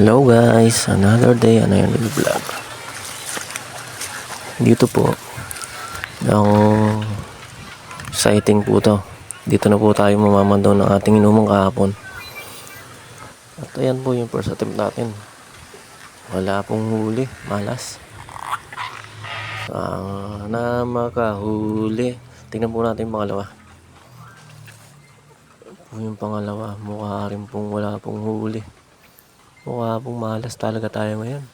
Hello guys, another day, another vlog. Dito po, ang sighting po to. Dito na po tayo mamamandaw ng ating inumang kahapon. At ayan po yung first attempt natin. Wala pong huli, malas. Sana makahuli. Tingnan po natin yung pangalawa. Po yung pangalawa, mukha rin pong wala pong huli. Mukha pong malas talaga tayo ngayon.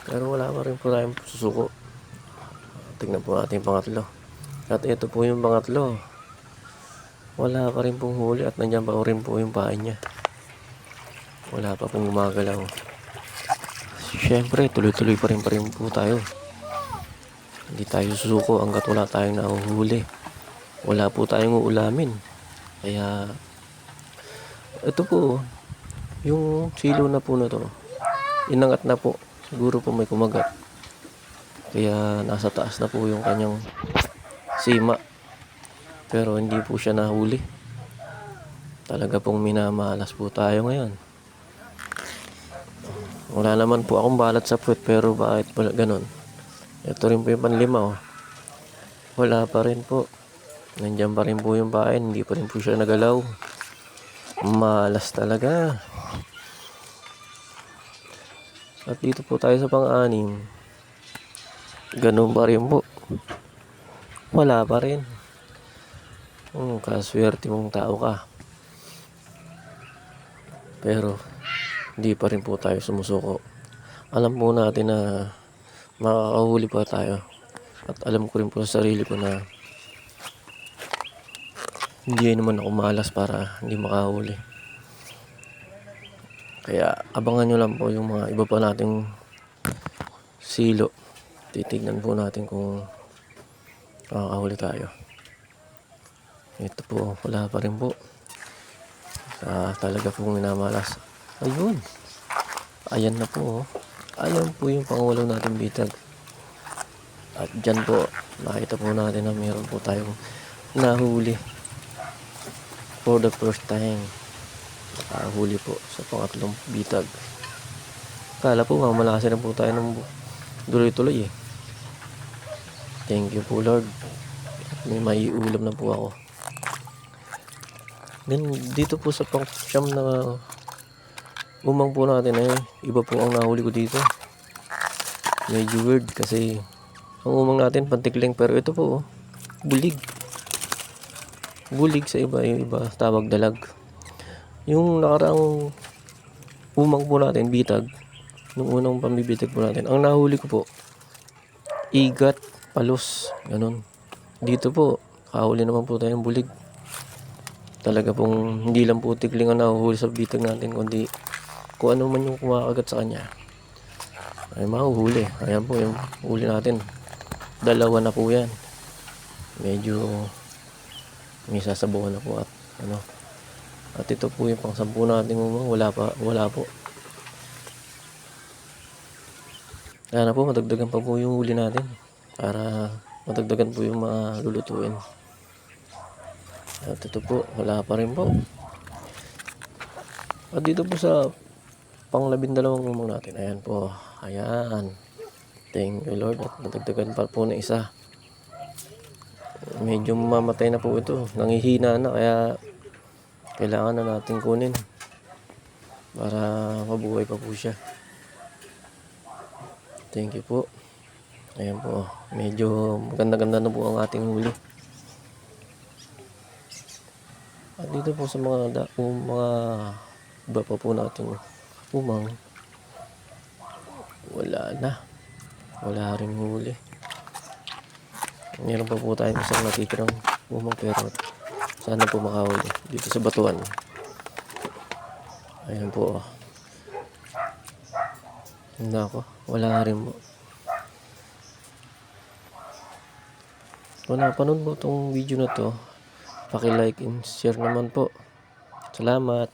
Pero wala pa rin po tayong susuko. Tingnan po natin yung pangatlo. At ito po yung pangatlo. Wala pa rin pong huli at nandiyan pa rin po yung pain niya. Wala pa pong gumagalaw. Siyempre, tuloy-tuloy pa rin po tayo. Hindi tayo susuko hanggat wala tayong nahuhuli. Wala po tayong uulamin. Kaya, ito po, yung silo na po na to, inangat na po. Siguro po may kumagat. Kaya nasa taas na po yung kanyang sima. Pero hindi po siya nahuli. Talaga pong minamalas po tayo ngayon. Wala naman po akong balat sa puwet, pero bakit pala ganun? Ito rin po yung panlima, oh. Wala pa rin po. Nandiyan pa rin po yung pain. Hindi pa rin po siya nagalaw. Malas talaga. At dito po tayo sa pang-anim. Ganun pa rin po. Wala pa rin. Kaswerte mong tao ka. Pero hindi pa rin po tayo sumusuko. Alam po natin na makakahuli pa tayo. At alam ko rin po sa sarili ko na hindi naman ako malas para hindi makahuli. Kaya abangan nyo lang po yung mga iba pa nating silo. Titignan po natin kung makakahuli tayo. Ito po, wala pa rin po. Talaga pong minamalas. Ayun. Ayan na po. Ayan po yung pangulaw natin bitag. At dyan po, nakita po natin na meron po tayong nahuli. For the first time. Nakahuli po sa pangatlong bitag. Kala po mamalasin na po tayo ng tuloy-tuloy eh. Thank you po Lord. May maiulam na po ako. Then dito po sa pang-siyam na umang po natin ay iba po ang nahuli ko dito. Medyo weird kasi ang umang natin pantikling, pero ito po bulig. Bulig sa iba, yung iba tawag dalag. Yung nakaraang umang po natin bitag, nung unang pambibitag po natin, ang nahuli ko po igat, palos, ganun. Dito po kahuli naman po tayong bulig. Talaga pong hindi lang po tikling ang nahuhuli sa bitag natin, kundi kung ano man yung kumakagat sa kanya ay mahuhuli. Ayan po yung huli natin. Dalawa na po yan. Medyo may sasabawan na po at ano. At ito po yung pang-10 natin umang. Wala po. Kaya na po, madagdagan pa po yung huli natin para madagdagan po yung mga lulutuin. At ito po, wala pa rin po. At dito po sa pang-12 umang natin, ayan po. Ayan. Thank you Lord. At nadagdagan pa po na isa. Medyo mamatay na po ito. Nangihina na, kaya kailangan na natin kunin para mabuhay pa po siya. Thank you po. Ayan po. Medyo maganda-ganda na po ang ating huli. At dito po sa mga iba pa po natin umang, wala na. Wala rin huli. Meron pa po tayong isang natitirang umang, pero sana po makahuli dito sa batuan. Ayan po. Nako, wala rin po. Kung napanood mo itong video na to, paki-like and share naman po. Salamat.